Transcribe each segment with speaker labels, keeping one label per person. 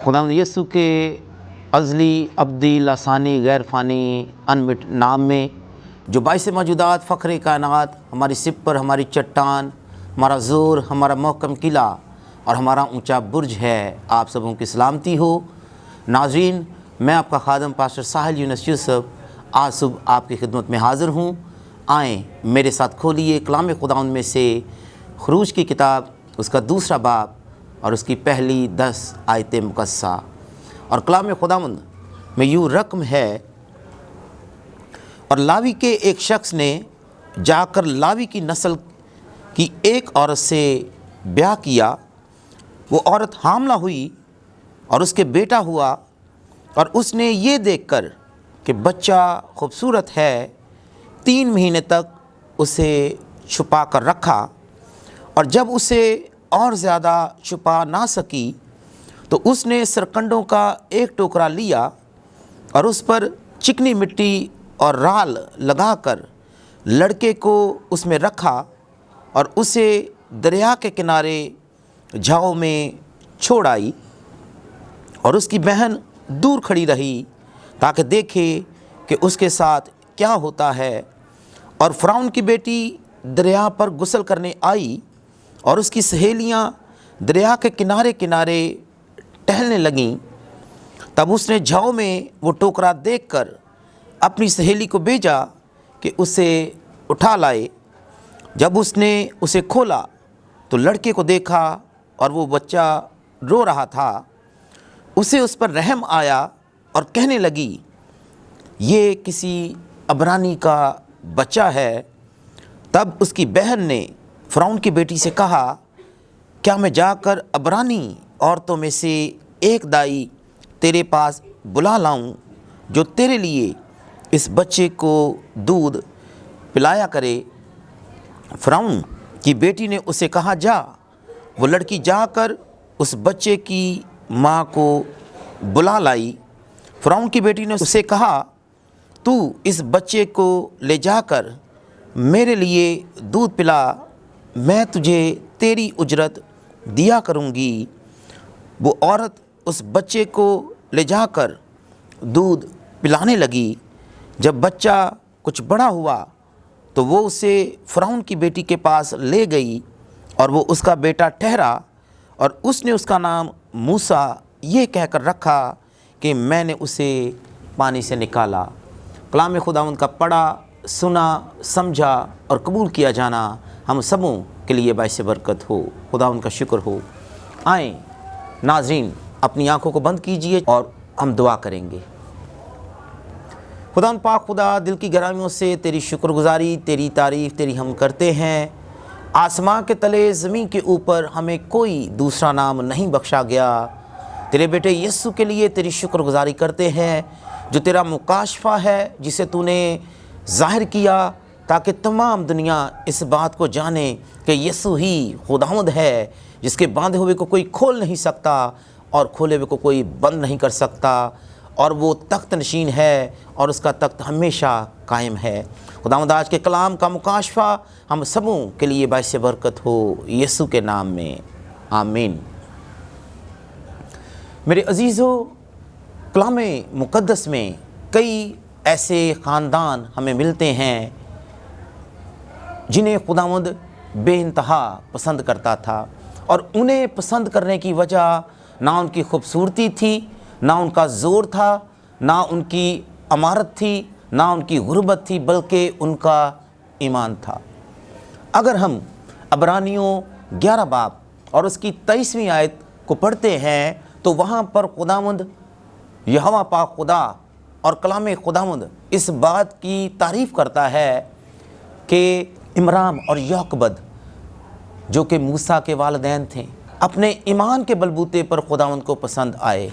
Speaker 1: خداوند یسوع کے ازلی ابدی لسانی غیر فانی انمٹ نام میں جو باعث موجودات فخر کائنات، ہماری سپر، ہماری چٹان، ہمارا زور، ہمارا محکم قلعہ اور ہمارا اونچا برج ہے، آپ سبوں کی سلامتی ہو۔ ناظرین، میں آپ کا خادم پاسٹر ساحل یونس یوسف آج صبح آپ کی خدمت میں حاضر ہوں۔ آئیں میرے ساتھ کھولیے کلام خداوند میں سے خروج کی کتاب، اس کا دوسرا باب اور اس کی پہلی 10 آیتیں مقدسہ۔ اور کلام خداوند میں یوں رقم ہے، اور لاوی کے ایک شخص نے جا کر لاوی کی نسل کی ایک عورت سے بیاہ کیا۔ وہ عورت حاملہ ہوئی اور اس کے بیٹا ہوا، اور اس نے یہ دیکھ کر کہ بچہ خوبصورت ہے 3 مہینے تک اسے چھپا کر رکھا، اور جب اسے اور زیادہ چھپا نہ سکی تو اس نے سرکنڈوں کا ایک ٹوکرا لیا اور اس پر چکنی مٹی اور رال لگا کر لڑکے کو اس میں رکھا اور اسے دریا کے کنارے جھاؤ میں چھوڑ آئی، اور اس کی بہن دور کھڑی رہی تاکہ دیکھے کہ اس کے ساتھ کیا ہوتا ہے۔ اور فرعون کی بیٹی دریا پر غسل کرنے آئی، اور اس کی سہیلیاں دریا کے کنارے کنارے ٹہلنے لگیں۔ تب اس نے جھاؤ میں وہ ٹوکرا دیکھ کر اپنی سہیلی کو بھیجا کہ اسے اٹھا لائے۔ جب اس نے اسے کھولا تو لڑکے کو دیکھا اور وہ بچہ رو رہا تھا۔ اسے اس پر رحم آیا اور کہنے لگی، یہ کسی عبرانی کا بچہ ہے۔ تب اس کی بہن نے فرعون کی بیٹی سے کہا، کیا میں جا کر عبرانی عورتوں میں سے ایک دائی تیرے پاس بلا لاؤں جو تیرے لیے اس بچے کو دودھ پلایا کرے؟ فرعون کی بیٹی نے اسے کہا، جا۔ وہ لڑکی جا کر اس بچے کی ماں کو بلا لائی۔ فرعون کی بیٹی نے اسے کہا، تو اس بچے کو لے جا کر میرے لیے دودھ پلا، میں تجھے تیری اجرت دیا کروں گی۔ وہ عورت اس بچے کو لے جا کر دودھ پلانے لگی۔ جب بچہ کچھ بڑا ہوا تو وہ اسے فرعون کی بیٹی کے پاس لے گئی، اور وہ اس کا بیٹا ٹھہرا، اور اس نے اس کا نام موسیٰ یہ کہہ کر رکھا کہ میں نے اسے پانی سے نکالا۔ کلام خداوند کا پڑھا، سنا، سمجھا اور قبول کیا جانا ہم سبوں کے لیے باعث برکت ہو۔ خداوند کا شکر ہو۔ آئیں ناظرین، اپنی آنکھوں کو بند کیجئے اور ہم دعا کریں گے۔ خداوند پاک خدا، دل کی گہرائیوں سے تیری شکر گزاری، تیری تعریف، تیری ہم کرتے ہیں۔ آسمان کے تلے، زمین کے اوپر ہمیں کوئی دوسرا نام نہیں بخشا گیا۔ تیرے بیٹے یسوع کے لیے تیری شکر گزاری کرتے ہیں، جو تیرا مکاشفہ ہے، جسے تو نے ظاہر کیا تاکہ تمام دنیا اس بات کو جانے کہ یسوع ہی خداوند ہے، جس کے باندھے ہوئے کو کوئی کھول نہیں سکتا اور کھولے ہوئے کو کوئی بند نہیں کر سکتا، اور وہ تخت نشین ہے اور اس کا تخت ہمیشہ قائم ہے۔ خداوند آج کے کلام کا مکاشفہ ہم سبوں کے لیے باعث برکت ہو، یسوع کے نام میں آمین۔ میرے عزیزو، کلام مقدس میں کئی ایسے خاندان ہمیں ملتے ہیں جنہیں خداوند بے انتہا پسند کرتا تھا، اور انہیں پسند کرنے کی وجہ نہ ان کی خوبصورتی تھی، نہ ان کا زور تھا، نہ ان کی عمارت تھی، نہ ان کی غربت تھی، بلکہ ان کا ایمان تھا۔ اگر ہم عبرانیوں 11 باب اور اس کی 23ویں آیت کو پڑھتے ہیں تو وہاں پر خداوند یہوہ پاک خدا اور کلام خداوند اس بات کی تعریف کرتا ہے کہ عمرام اور یوکبد جو کہ موسیٰ کے والدین تھے، اپنے ایمان کے بلبوتے پر خداوند کو پسند آئے۔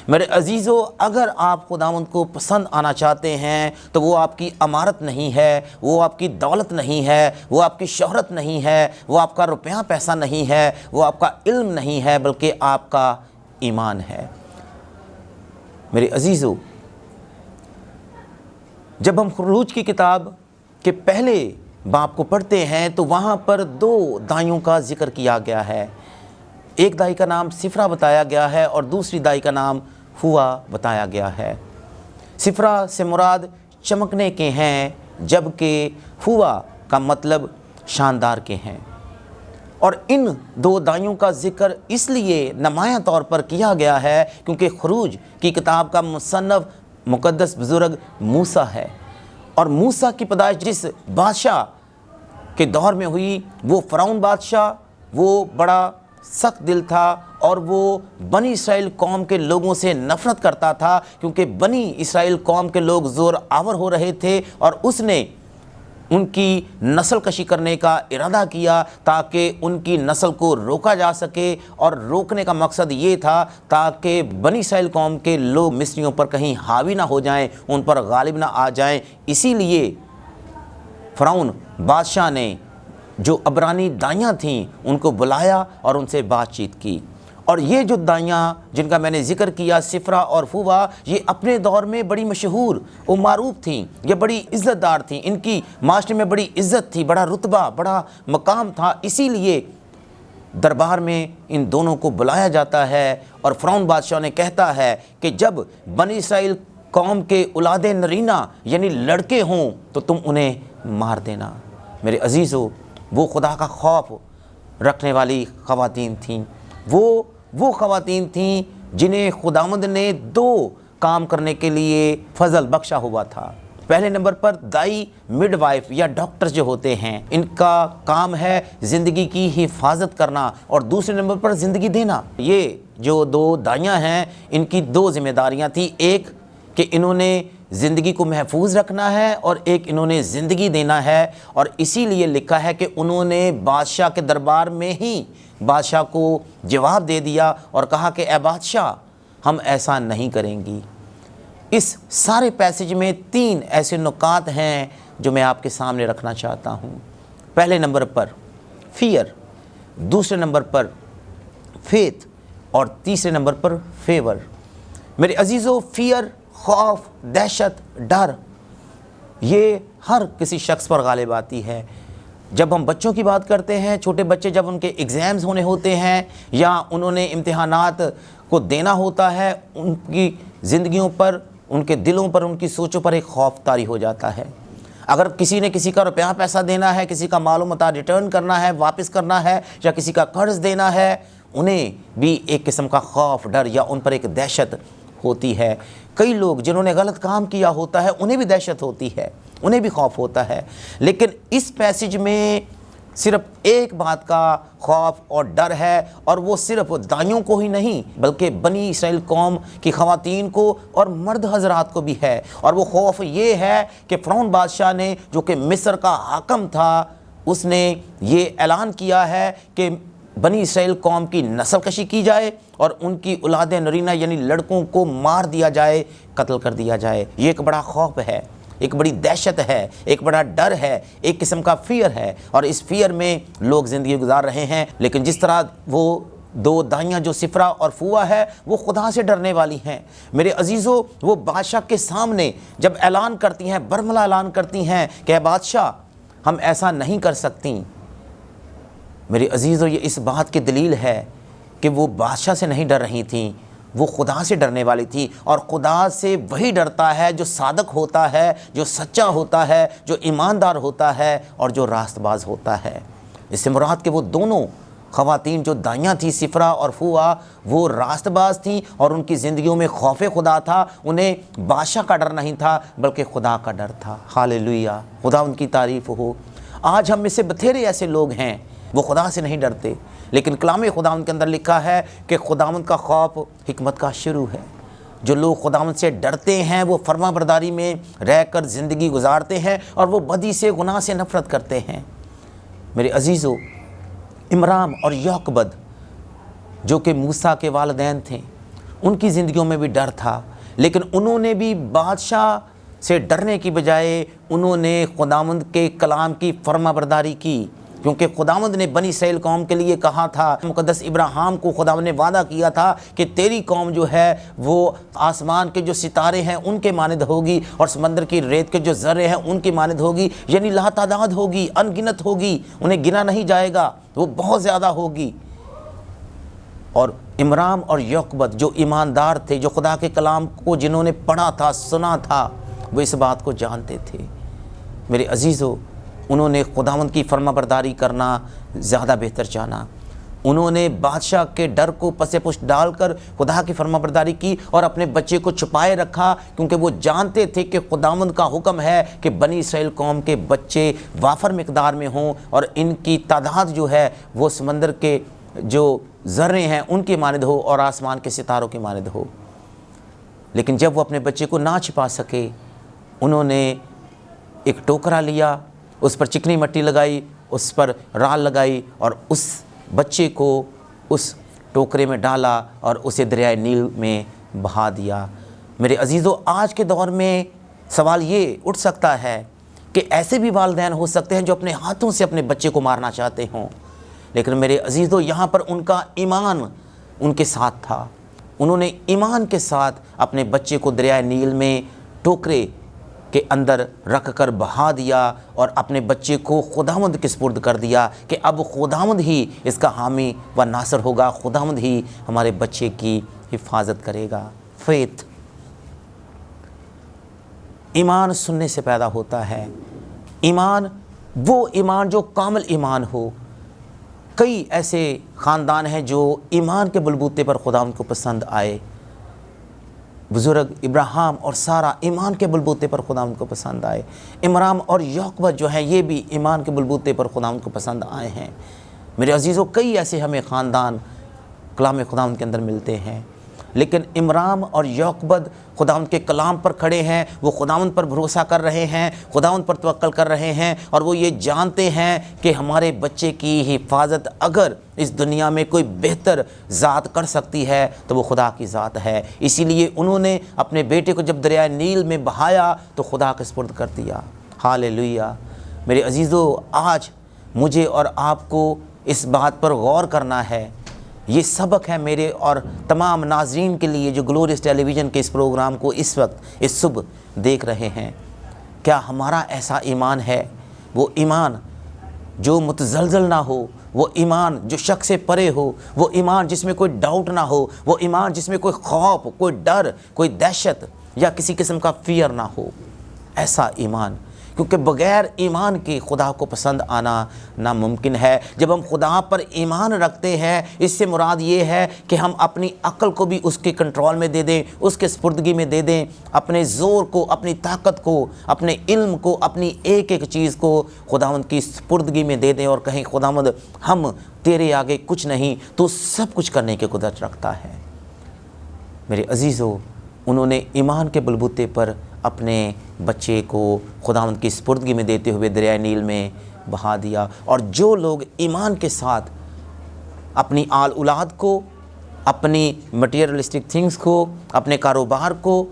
Speaker 1: میرے عزیزو، اگر آپ خداوند کو پسند آنا چاہتے ہیں تو وہ آپ کی عمارت نہیں ہے، وہ آپ کی دولت نہیں ہے، وہ آپ کی شہرت نہیں ہے، وہ آپ کا روپیہ پیسہ نہیں ہے، وہ آپ کا علم نہیں ہے، بلکہ آپ کا ایمان ہے۔ میرے عزیزو، جب ہم خروج کی کتاب کے پہلے باب کو پڑھتے ہیں تو وہاں پر 2 دائیوں کا ذکر کیا گیا ہے۔ ایک دائی کا نام سفرا بتایا گیا ہے اور دوسری دائی کا نام فوا بتایا گیا ہے۔ سفرا سے مراد چمکنے کے ہیں، جبکہ فوا کا مطلب شاندار کے ہیں۔ اور ان دو دائیوں کا ذکر اس لیے نمایاں طور پر کیا گیا ہے کیونکہ خروج کی کتاب کا مصنف مقدس بزرگ موسیٰ ہے، اور موسیٰ کی پیدائش جس بادشاہ کے دور میں ہوئی وہ فرعون بادشاہ، وہ بڑا سخت دل تھا اور وہ بنی اسرائیل قوم کے لوگوں سے نفرت کرتا تھا کیونکہ بنی اسرائیل قوم کے لوگ زور آور ہو رہے تھے، اور اس نے ان کی نسل کشی کرنے کا ارادہ کیا تاکہ ان کی نسل کو روکا جا سکے، اور روکنے کا مقصد یہ تھا تاکہ بنی اسرائیل قوم کے لوگ مصریوں پر کہیں حاوی نہ ہو جائیں، ان پر غالب نہ آ جائیں۔ اسی لیے فرعون بادشاہ نے جو عبرانی دائیاں تھیں ان کو بلایا اور ان سے بات چیت کی، اور یہ جو دائیاں جن کا میں نے ذکر کیا سفرا اور فوا، یہ اپنے دور میں بڑی مشہور و معروف تھیں، یہ بڑی عزت دار تھیں، ان کی معاشرے میں بڑی عزت تھی، بڑا رتبہ بڑا مقام تھا، اسی لیے دربار میں ان دونوں کو بلایا جاتا ہے، اور فرعون بادشاہ نے کہتا ہے کہ جب بنی اسرائیل قوم کے اولاد نرینہ یعنی لڑکے ہوں تو تم انہیں مار دینا۔ میرے عزیزو، وہ خدا کا خوف رکھنے والی خواتین تھیں، وہ خواتین تھیں جنہیں خداوند نے دو کام کرنے کے لیے فضل بخشا ہوا تھا۔ پہلے نمبر پر دائی مڈ وائف یا ڈاکٹر جو ہوتے ہیں، ان کا کام ہے زندگی کی حفاظت کرنا، اور دوسرے نمبر پر زندگی دینا۔ یہ جو دو دائیاں ہیں ان کی دو ذمہ داریاں تھیں، ایک کہ انہوں نے زندگی کو محفوظ رکھنا ہے اور ایک انہوں نے زندگی دینا ہے، اور اسی لیے لکھا ہے کہ انہوں نے بادشاہ کے دربار میں ہی بادشاہ کو جواب دے دیا اور کہا کہ اے بادشاہ، ہم ایسا نہیں کریں گی۔ اس سارے پیسج میں تین ایسے نکات ہیں جو میں آپ کے سامنے رکھنا چاہتا ہوں۔ پہلے نمبر پر فیئر، دوسرے نمبر پر فیتھ، اور تیسرے نمبر پر فیور۔ میرے عزیزو، فیئر، خوف، دہشت، ڈر، یہ ہر کسی شخص پر غالب آتی ہے۔ جب ہم بچوں کی بات کرتے ہیں، چھوٹے بچے جب ان کے ایگزامز ہونے ہوتے ہیں یا انہوں نے امتحانات کو دینا ہوتا ہے، ان کی زندگیوں پر، ان کے دلوں پر، ان کی سوچوں پر ایک خوف طاری ہو جاتا ہے۔ اگر کسی نے کسی کا روپیہ پیسہ دینا ہے، کسی کا مال و متاع ریٹرن کرنا ہے، واپس کرنا ہے، یا کسی کا قرض دینا ہے، انہیں بھی ایک قسم کا خوف، ڈر یا ان پر ایک دہشت ہوتی ہے۔ کئی لوگ جنہوں نے غلط کام کیا ہوتا ہے انہیں بھی دہشت ہوتی ہے، انہیں بھی خوف ہوتا ہے، لیکن اس پیسج میں صرف ایک بات کا خوف اور ڈر ہے، اور وہ صرف دائیوں کو ہی نہیں بلکہ بنی اسرائیل قوم کی خواتین کو اور مرد حضرات کو بھی ہے۔ اور وہ خوف یہ ہے کہ فرعون بادشاہ نے، جو کہ مصر کا حاکم تھا، اس نے یہ اعلان کیا ہے کہ بنی اسرائیل قوم کی نسل کشی کی جائے اور ان کی اولاد نرینہ یعنی لڑکوں کو مار دیا جائے، قتل کر دیا جائے۔ یہ ایک بڑا خوف ہے، ایک بڑی دہشت ہے، ایک بڑا ڈر ہے، ایک قسم کا فیئر ہے، اور اس فیئر میں لوگ زندگی گزار رہے ہیں۔ لیکن جس طرح وہ دو دائیاں جو سفرا اور فوا ہے وہ خدا سے ڈرنے والی ہیں، میرے عزیزو، وہ بادشاہ کے سامنے جب اعلان کرتی ہیں، برملا اعلان کرتی ہیں کہ اے بادشاہ، ہم ایسا نہیں کر سکتی، میرے عزیزو، یہ اس بات کی دلیل ہے کہ وہ بادشاہ سے نہیں ڈر رہی تھیں، وہ خدا سے ڈرنے والی تھی، اور خدا سے وہی ڈرتا ہے جو صادق ہوتا ہے، جو سچا ہوتا ہے، جو ایماندار ہوتا ہے اور جو راست باز ہوتا ہے۔ اس سے مراد کہ وہ دونوں خواتین جو دائیاں تھیں سفرا اور فوا، وہ راست باز تھیں اور ان کی زندگیوں میں خوف خدا تھا، انہیں بادشاہ کا ڈر نہیں تھا بلکہ خدا کا ڈر تھا۔ ہاللیلویہ، خدا ان کی تعریف ہو۔ آج ہم میں سے بتھیرے ایسے لوگ ہیں وہ خدا سے نہیں ڈرتے، لیکن کلام خداوند کے اندر لکھا ہے کہ خداوند کا خوف حکمت کا شروع ہے۔ جو لوگ خداوند سے ڈرتے ہیں وہ فرما برداری میں رہ کر زندگی گزارتے ہیں اور وہ بدی سے، گناہ سے نفرت کرتے ہیں۔ میرے عزیزو، عمرام اور یوکبد جو کہ موسیٰ کے والدین تھے، ان کی زندگیوں میں بھی ڈر تھا، لیکن انہوں نے بھی بادشاہ سے ڈرنے کی بجائے انہوں نے خداوند کے کلام کی فرما برداری کی، کیونکہ خداوند نے بنی اسرائیل قوم کے لیے کہا تھا، مقدس ابراہیم کو خداوند نے وعدہ کیا تھا کہ تیری قوم جو ہے وہ آسمان کے جو ستارے ہیں ان کے مانند ہوگی اور سمندر کی ریت کے جو ذرے ہیں ان کی مانند ہوگی، یعنی لا تعداد ہوگی، ان گنت ہوگی، انہیں گنا نہیں جائے گا، وہ بہت زیادہ ہوگی۔ اور عمران اور یوکبد جو ایماندار تھے، جو خدا کے کلام کو جنہوں نے پڑھا تھا، سنا تھا، وہ اس بات کو جانتے تھے۔ میرے عزیزو، انہوں نے خداوند کی فرما برداری کرنا زیادہ بہتر جانا۔ انہوں نے بادشاہ کے ڈر کو پس پشت ڈال کر خدا کی فرما برداری کی اور اپنے بچے کو چھپائے رکھا، کیونکہ وہ جانتے تھے کہ خداوند کا حکم ہے کہ بنی اسرائیل قوم کے بچے وافر مقدار میں ہوں اور ان کی تعداد جو ہے وہ سمندر کے جو ذرے ہیں ان کی مانند ہو اور آسمان کے ستاروں کی مانند ہو۔ لیکن جب وہ اپنے بچے کو نہ چھپا سکے، انہوں نے ایک ٹوکرا لیا، اس پر چکنی مٹی لگائی، اس پر رال لگائی اور اس بچے کو اس ٹوکرے میں ڈالا اور اسے دریائے نیل میں بہا دیا۔ میرے عزیزو، آج کے دور میں سوال یہ اٹھ سکتا ہے کہ ایسے بھی والدین ہو سکتے ہیں جو اپنے ہاتھوں سے اپنے بچے کو مارنا چاہتے ہوں، لیکن میرے عزیزو یہاں پر ان کا ایمان ان کے ساتھ تھا۔ انہوں نے ایمان کے ساتھ اپنے بچے کو دریائے نیل میں ٹوکرے کے اندر رکھ کر بہا دیا اور اپنے بچے کو خداوند کے سپرد کر دیا کہ اب خداوند ہی اس کا حامی و ناصر ہوگا، خداوند ہی ہمارے بچے کی حفاظت کرے گا۔ فیتھ، ایمان سننے سے پیدا ہوتا ہے۔ ایمان، وہ ایمان جو کامل ایمان ہو۔ کئی ایسے خاندان ہیں جو ایمان کے بلبوتے پر خداوند کو پسند آئے۔ بزرگ ابراہیم اور سارہ ایمان کے بلبوتے پر خداوند کو پسند آئے۔ عمران اور یوکبد جو ہیں یہ بھی ایمان کے بلبوتے پر خداوند کو پسند آئے ہیں۔ میرے عزیزو، کئی ایسے ہمیں خاندان کلام خداوند کے اندر ملتے ہیں، لیکن عمران اور یوکبد خداوند کے کلام پر کھڑے ہیں، وہ خداوند پر بھروسہ کر رہے ہیں، خداوند پر توکل کر رہے ہیں، اور وہ یہ جانتے ہیں کہ ہمارے بچے کی حفاظت اگر اس دنیا میں کوئی بہتر ذات کر سکتی ہے تو وہ خدا کی ذات ہے۔ اسی لیے انہوں نے اپنے بیٹے کو جب دریائے نیل میں بہایا تو خدا کے سپرد کر دیا۔ ہاللیلویہ۔ میرے عزیزو، آج مجھے اور آپ کو اس بات پر غور کرنا ہے۔ یہ سبق ہے میرے اور تمام ناظرین کے لیے جو گلوریس ٹیلی ویژن کے اس پروگرام کو اس وقت اس صبح دیکھ رہے ہیں۔ کیا ہمارا ایسا ایمان ہے؟ وہ ایمان جو متزلزل نہ ہو، وہ ایمان جو شک سے پرے ہو، وہ ایمان جس میں کوئی ڈاؤٹ نہ ہو، وہ ایمان جس میں کوئی خوف، کوئی ڈر، کوئی دہشت یا کسی قسم کا فیئر نہ ہو۔ ایسا ایمان، کیونکہ بغیر ایمان کے خدا کو پسند آنا ناممکن ہے۔ جب ہم خدا پر ایمان رکھتے ہیں، اس سے مراد یہ ہے کہ ہم اپنی عقل کو بھی اس کے کنٹرول میں دے دیں، اس کے سپردگی میں دے دیں، اپنے زور کو، اپنی طاقت کو، اپنے علم کو، اپنی ایک ایک چیز کو خداوند کی سپردگی میں دے دیں اور کہیں خداوند ہم تیرے آگے کچھ نہیں، تو سب کچھ کرنے کی قدرت رکھتا ہے۔ میرے عزیزو، انہوں نے ایمان کے بلبوتے پر اپنے بچے کو خداوند کی سپردگی میں دیتے ہوئے دریائے نیل میں بہا دیا۔ اور جو لوگ ایمان کے ساتھ اپنی آل اولاد کو، اپنی مٹیریلسٹک تھنگز کو، اپنے کاروبار کو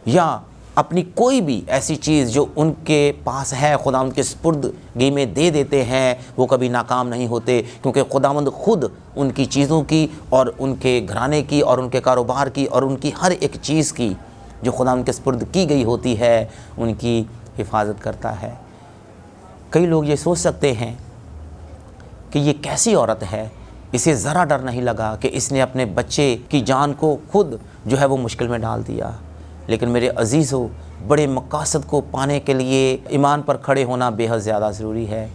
Speaker 1: یا اپنی کوئی بھی ایسی چیز جو ان کے پاس ہے خداوند کے سپردگی میں دے دیتے ہیں، وہ کبھی ناکام نہیں ہوتے، کیونکہ خداوند خود ان کی چیزوں کی اور ان کے گھرانے کی اور ان کے کاروبار کی اور ان کی ہر ایک چیز کی جو خداوند کے سپرد کی گئی ہوتی ہے ان کی حفاظت کرتا ہے۔ کئی لوگ یہ سوچ سکتے ہیں کہ یہ کیسی عورت ہے، اسے ذرا ڈر نہیں لگا کہ اس نے اپنے بچے کی جان کو خود جو ہے وہ مشکل میں ڈال دیا۔ لیکن میرے عزیزو، بڑے مقاصد کو پانے کے لیے ایمان پر کھڑے ہونا بے حد زیادہ ضروری ہے۔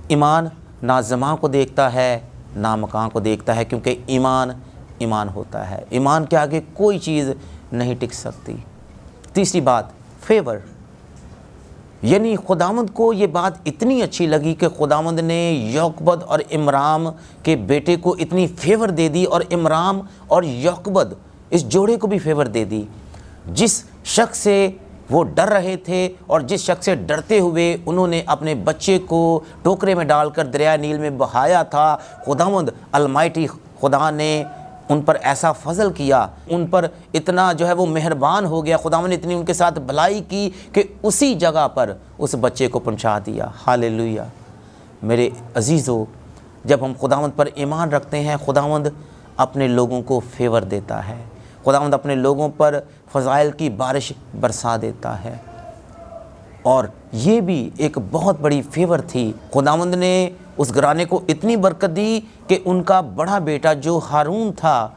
Speaker 1: ایمان نہ زمان کو دیکھتا ہے نہ مکان کو دیکھتا ہے، کیونکہ ایمان ایمان ہوتا ہے۔ ایمان کے آگے کوئی چیز نہیں ٹک سکتی۔ تیسری بات، فیور، یعنی خداوند کو یہ بات اتنی اچھی لگی کہ خداوند نے یوکبد اور عمران کے بیٹے کو اتنی فیور دے دی، اور عمران اور یوکبد اس جوڑے کو بھی فیور دے دی۔ جس شخص سے وہ ڈر رہے تھے اور جس شخص سے ڈرتے ہوئے انہوں نے اپنے بچے کو ٹوکرے میں ڈال کر دریائے نیل میں بہایا تھا، خداوند المائٹی خدا نے ان پر ایسا فضل کیا، ان پر اتنا جو ہے وہ مہربان ہو گیا، خداوند نے اتنی ان کے ساتھ بھلائی کی کہ اسی جگہ پر اس بچے کو پہنچا دیا۔ ہاللیلویہ۔ میرے عزیزو، جب ہم خداوند پر ایمان رکھتے ہیں، خداوند اپنے لوگوں کو فیور دیتا ہے، خداوند اپنے لوگوں پر فضائل کی بارش برسا دیتا ہے۔ اور یہ بھی ایک بہت بڑی فیور تھی۔ خداوند نے اس گھرانے کو اتنی برکت دی کہ ان کا بڑا بیٹا جو ہارون تھا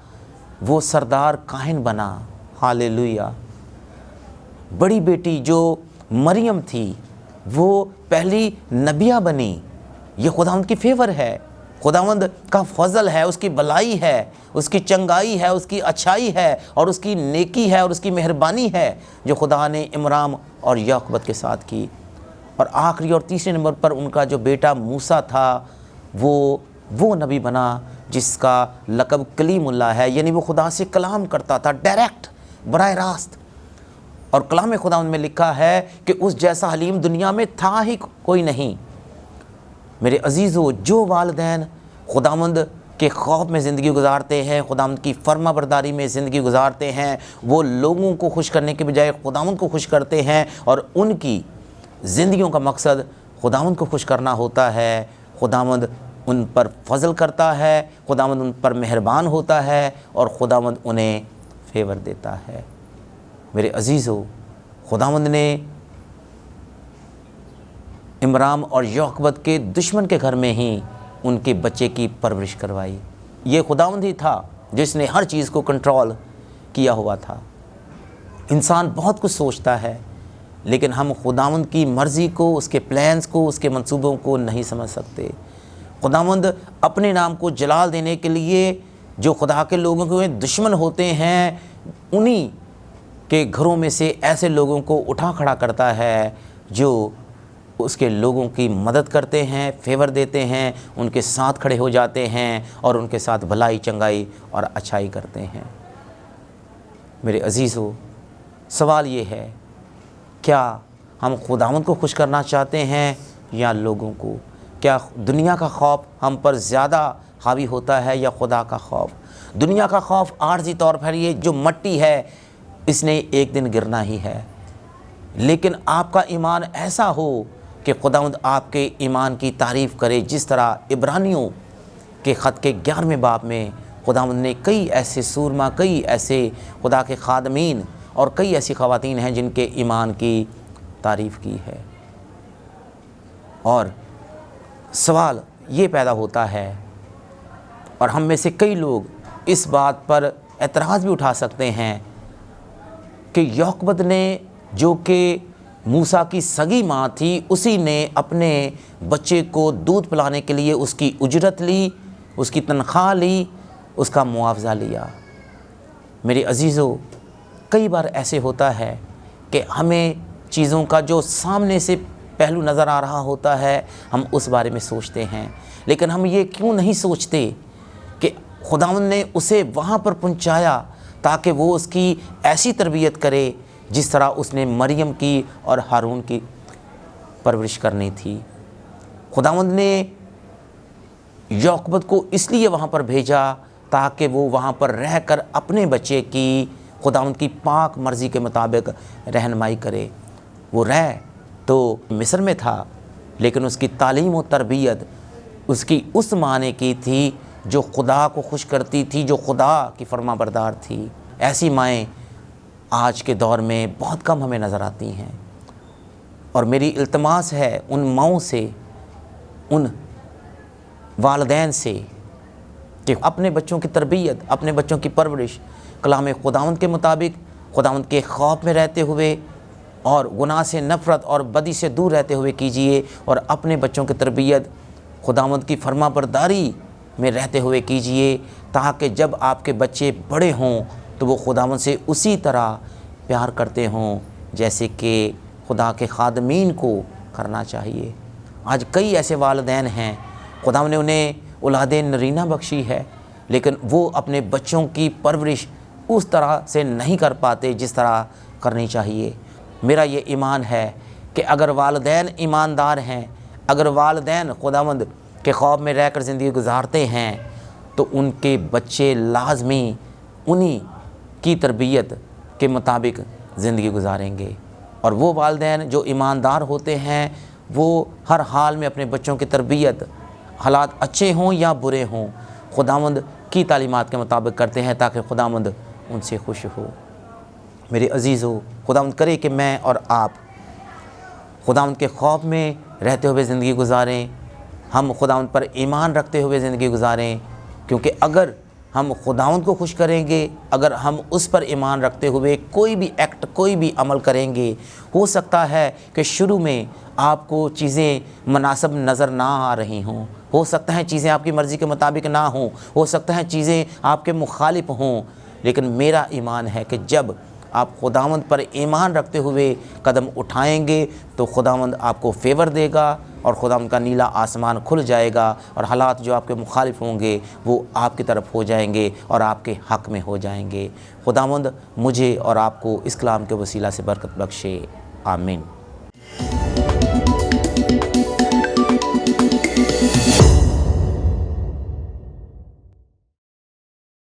Speaker 1: وہ سردار کاہن بنا۔ ہاللیلویہ۔ بڑی بیٹی جو مریم تھی وہ پہلی نبیہ بنی۔ یہ خداوند کی فیور ہے، خداوند کا فضل ہے، اس کی بلائی ہے، اس کی چنگائی ہے، اس کی اچھائی ہے، اور اس کی نیکی ہے، اور اس کی مہربانی ہے جو خدا نے عمران اور یعقوب کے ساتھ کی۔ اور آخری اور تیسرے نمبر پر ان کا جو بیٹا موسیٰ تھا وہ نبی بنا جس کا لقب کلیم اللہ ہے، یعنی وہ خدا سے کلام کرتا تھا ڈائریکٹ، براہ راست۔ اور کلام خداوند میں لکھا ہے کہ اس جیسا حلیم دنیا میں تھا ہی کوئی نہیں۔ میرے عزیزو، جو والدین خداوند کے خوف میں زندگی گزارتے ہیں، خداوند کی فرما برداری میں زندگی گزارتے ہیں، وہ لوگوں کو خوش کرنے کے بجائے خداوند کو خوش کرتے ہیں، اور ان کی زندگیوں کا مقصد خداوند کو خوش کرنا ہوتا ہے۔ خداوند ان پر فضل کرتا ہے، خداوند ان پر مہربان ہوتا ہے، اور خداوند انہیں فیور دیتا ہے۔ میرے عزیزو، خداوند نے عمران اور یعقوب کے دشمن کے گھر میں ہی ان کے بچے کی پرورش کروائی۔ یہ خداوند ہی تھا جس نے ہر چیز کو کنٹرول کیا ہوا تھا۔ انسان بہت کچھ سوچتا ہے، لیکن ہم خداوند کی مرضی کو، اس کے پلانز کو، اس کے منصوبوں کو نہیں سمجھ سکتے۔ خداوند اپنے نام کو جلال دینے کے لیے جو خدا کے لوگوں کے دشمن ہوتے ہیں، انہی کے گھروں میں سے ایسے لوگوں کو اٹھا کھڑا کرتا ہے جو اس کے لوگوں کی مدد کرتے ہیں، فیور دیتے ہیں، ان کے ساتھ کھڑے ہو جاتے ہیں، اور ان کے ساتھ بھلائی، چنگائی اور اچھائی کرتے ہیں۔ میرے عزیزو، سوال یہ ہے، کیا ہم خداوند کو خوش کرنا چاہتے ہیں یا لوگوں کو؟ کیا دنیا کا خوف ہم پر زیادہ حاوی ہوتا ہے یا خدا کا خوف؟ دنیا کا خوف عارضی طور پر یہ جو مٹی ہے اس نے ایک دن گرنا ہی ہے، لیکن آپ کا ایمان ایسا ہو کہ خداوند آپ کے ایمان کی تعریف کرے، جس طرح عبرانیوں کے خط کے 11ویں باب میں خداوند نے کئی ایسے سورما، کئی ایسے خدا کے خادمین اور کئی ایسی خواتین ہیں جن کے ایمان کی تعریف کی ہے۔ اور سوال یہ پیدا ہوتا ہے، اور ہم میں سے کئی لوگ اس بات پر اعتراض بھی اٹھا سکتے ہیں کہ یعقوب نے جو کہ موسیٰ کی سگی ماں تھی، اسی نے اپنے بچے کو دودھ پلانے کے لیے اس کی اجرت لی، اس کی تنخواہ لی، اس کا معاوضہ لیا۔ میرے عزیزو، کئی بار ایسے ہوتا ہے کہ ہمیں چیزوں کا جو سامنے سے پہلو نظر آ رہا ہوتا ہے ہم اس بارے میں سوچتے ہیں، لیکن ہم یہ کیوں نہیں سوچتے کہ خداوند نے اسے وہاں پر پہنچایا تاکہ وہ اس کی ایسی تربیت کرے جس طرح اس نے مریم کی اور ہارون کی پرورش کرنی تھی۔ خداوند نے یعقوب کو اس لیے وہاں پر بھیجا تاکہ وہ وہاں پر رہ کر اپنے بچے کی خداوند کی پاک مرضی کے مطابق رہنمائی کرے۔ وہ رہ تو مصر میں تھا، لیکن اس کی تعلیم و تربیت اس کی اس ماں نے کی تھی جو خدا کو خوش کرتی تھی، جو خدا کی فرما بردار تھی۔ ایسی مائیں آج کے دور میں بہت کم ہمیں نظر آتی ہیں، اور میری التماس ہے ان ماؤں سے، ان والدین سے کہ اپنے بچوں کی تربیت، اپنے بچوں کی پرورش کلام خداوند کے مطابق، خداوند کے خوف میں رہتے ہوئے اور گناہ سے نفرت اور بدی سے دور رہتے ہوئے کیجئے، اور اپنے بچوں کی تربیت خداوند کی فرما برداری میں رہتے ہوئے کیجئے، تاکہ جب آپ کے بچے بڑے ہوں تو وہ خداوند سے اسی طرح پیار کرتے ہوں جیسے کہ خدا کے خادمین کو کرنا چاہیے۔ آج کئی ایسے والدین ہیں، خداوند نے انہیں اولاد نرینہ بخشی ہے، لیکن وہ اپنے بچوں کی پرورش اس طرح سے نہیں کر پاتے جس طرح کرنی چاہیے۔ میرا یہ ایمان ہے کہ اگر والدین ایماندار ہیں، اگر والدین خداوند کے خوف میں رہ کر زندگی گزارتے ہیں، تو ان کے بچے لازمی انہی کی تربیت کے مطابق زندگی گزاریں گے۔ اور وہ والدین جو ایماندار ہوتے ہیں وہ ہر حال میں اپنے بچوں کی تربیت، حالات اچھے ہوں یا برے ہوں، خداوند کی تعلیمات کے مطابق کرتے ہیں تاکہ خداوند ان سے خوش ہو۔ میرے عزیزو، خداوند کرے کہ میں اور آپ خداوند کے خوف میں رہتے ہوئے زندگی گزاریں، ہم خداوند پر ایمان رکھتے ہوئے زندگی گزاریں، کیونکہ اگر ہم خداوند کو خوش کریں گے، اگر ہم اس پر ایمان رکھتے ہوئے کوئی بھی ایکٹ، کوئی بھی عمل کریں گے، ہو سکتا ہے کہ شروع میں آپ کو چیزیں مناسب نظر نہ آ رہی ہوں، ہو سکتا ہے چیزیں آپ کی مرضی کے مطابق نہ ہوں، ہو سکتا ہے چیزیں آپ کے مخالف ہوں، لیکن میرا ایمان ہے کہ جب آپ خداوند پر ایمان رکھتے ہوئے قدم اٹھائیں گے تو خداوند آپ کو فیور دے گا، اور خداوند کا نیلا آسمان کھل جائے گا، اور حالات جو آپ کے مخالف ہوں گے وہ آپ کی طرف ہو جائیں گے اور آپ کے حق میں ہو جائیں گے۔ خداوند مجھے اور آپ کو اس کلام کے وسیلہ سے برکت بخشے، آمین۔